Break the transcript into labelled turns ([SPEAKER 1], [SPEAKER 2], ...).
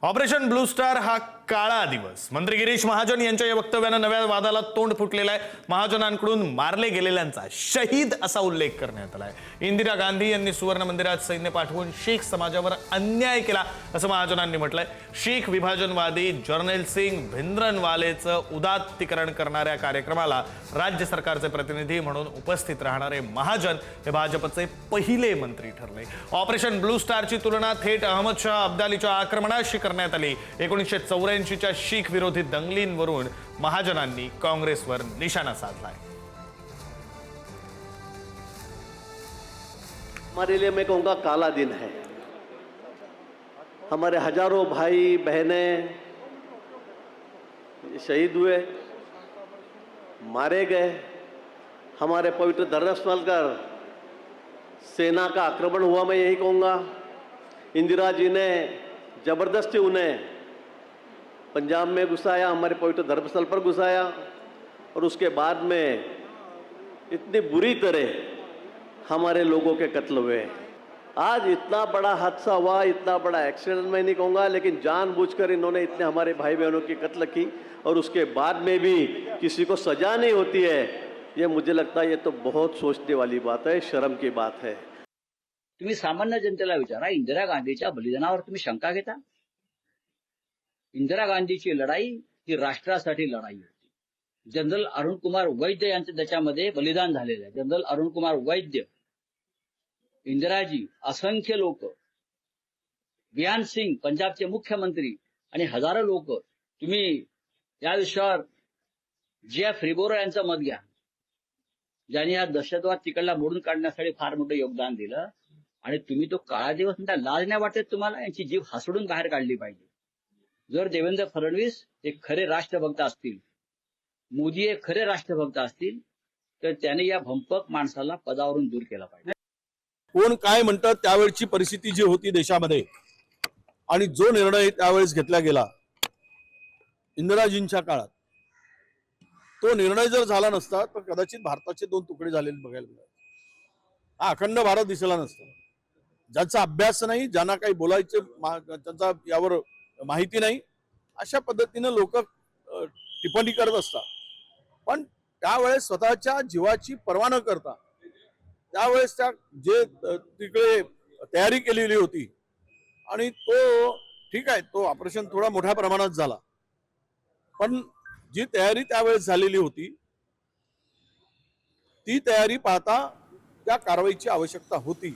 [SPEAKER 1] Operation blue star हा काळा दिवस. मंत्री गिरीश महाजन यांच्या या वक्तव्यानं नव्या वादाला तोंड फुटलेलं आहे. महाजनांकडून मारले गेलेल्यांचा शहीद असा उल्लेख करण्यात आलाय. इंदिरा गांधी यांनी सुवर्ण मंदिरात सैन्य पाठवून शीख समाजावर अन्याय केला असं महाजनांनी म्हटलंय. शीख विभाजनवादी जर्नैल सिंग भिंद्रनवालेचं उदात्तीकरण करणाऱ्या कार्यक्रमाला राज्य सरकारचे प्रतिनिधी म्हणून उपस्थित राहणारे महाजन हे भाजपचे पहिले मंत्री ठरले. ऑपरेशन ब्लू स्टारची तुलना थेट अहमद शाह अब्दालीच्या आक्रमणाशी करण्यात आली. 1984च्या शीख विरोधी दंगलींवरून महाजनांनी काँग्रेसवर निशाणा साधलाय.
[SPEAKER 2] हमारे लिए मैं कहूँगा काला दिन है. हमारे हजारों भाई बहनें शहीद हुए, मारे गए. हमारे पवित्र धर्मस्थल पर सेना का आक्रमण हुआ. मैं यही कहूँगा, इंदिरा जी ने जबरदस्ती उन्हें पंजाब में घुसाया, हमारे पवित्र धर्मस्थल पर घुसाया और उसके बाद में इतनी बुरी तरह हमारे लोगों के कत्ल हुए. आज इतना बड़ा हादसा हुआ, इतना बड़ा एक्सीडेंट मैं नहीं कहूँगा, लेकिन जानबूझकर इन्होंने इतने हमारे भाई बहनों की कत्ल की और उसके बाद में भी किसी को सजा नहीं होती है. ये मुझे लगता है ये तो बहुत सोचने वाली बात है, शर्म की बात है.
[SPEAKER 3] तुम्ही सामान्य जनतेला विचारा, इंदिरा गांधीच्या बलिदानावर तुम्ही शंका घेता? इंदिरा गांधीची लढाई ही राष्ट्रासाठी लढाई होती. जनरल अरुण कुमार वैद्य यांचं त्याच्यामध्ये बलिदान झालेलं आहे. जनरल अरुण कुमार वैद्य, इंदिराजी, असंख्य लोक, बियान सिंग पंजाबचे मुख्यमंत्री आणि हजारो लोक. तुम्ही या विषयावर जेएफ रिबोरो यांचं मत घ्या, ज्यांनी हा दहशतवाद तिकडला मोडून काढण्यासाठी फार मोठं योगदान दिलं. आणि तुम्ही तो काळा दिवस म्हणता, लाज नाही वाटत तुम्हाला? यांची जीव हसडून बाहेर काढली पाहिजे. जर देवेंद्र फडणवीस हे खरे राष्ट्रभक्त असतील, मोदी हे खरे राष्ट्रभक्त असतील, तर त्याने या भंपक माणसाला पदावरून दूर केला पाहिजे.
[SPEAKER 4] कोण काय म्हणतात त्यावेळची परिस्थिती जी होती देशामध्ये आणि जो निर्णय त्यावेळेस घेतला गेला इंदिराजींच्या काळात, तो निर्णय जर झाला नसता तर कदाचित भारताचे 2 तुकडे झालेले बघायला मिळाले. हा अखंड भारत दिसला नसता. ज्यांचा अभ्यास नाही, ज्यांना काही बोलायचे त्यांचा यावर माहिती नाही, अशा पद्धतीने लोक टिप्पणी करत असतात. पण त्यावेळेस स्वतःच्या जीवाची पर्वा न करता त्यावेळेस त्या जे तिकडे तयारी केलेली होती, आणि तो ठीक आहे, तो ऑपरेशन थोडा मोठ्या प्रमाणात झाला, पण जी तयारी त्यावेळेस झालेली होती ती तयारी पाहता त्या कारवाईची आवश्यकता होती.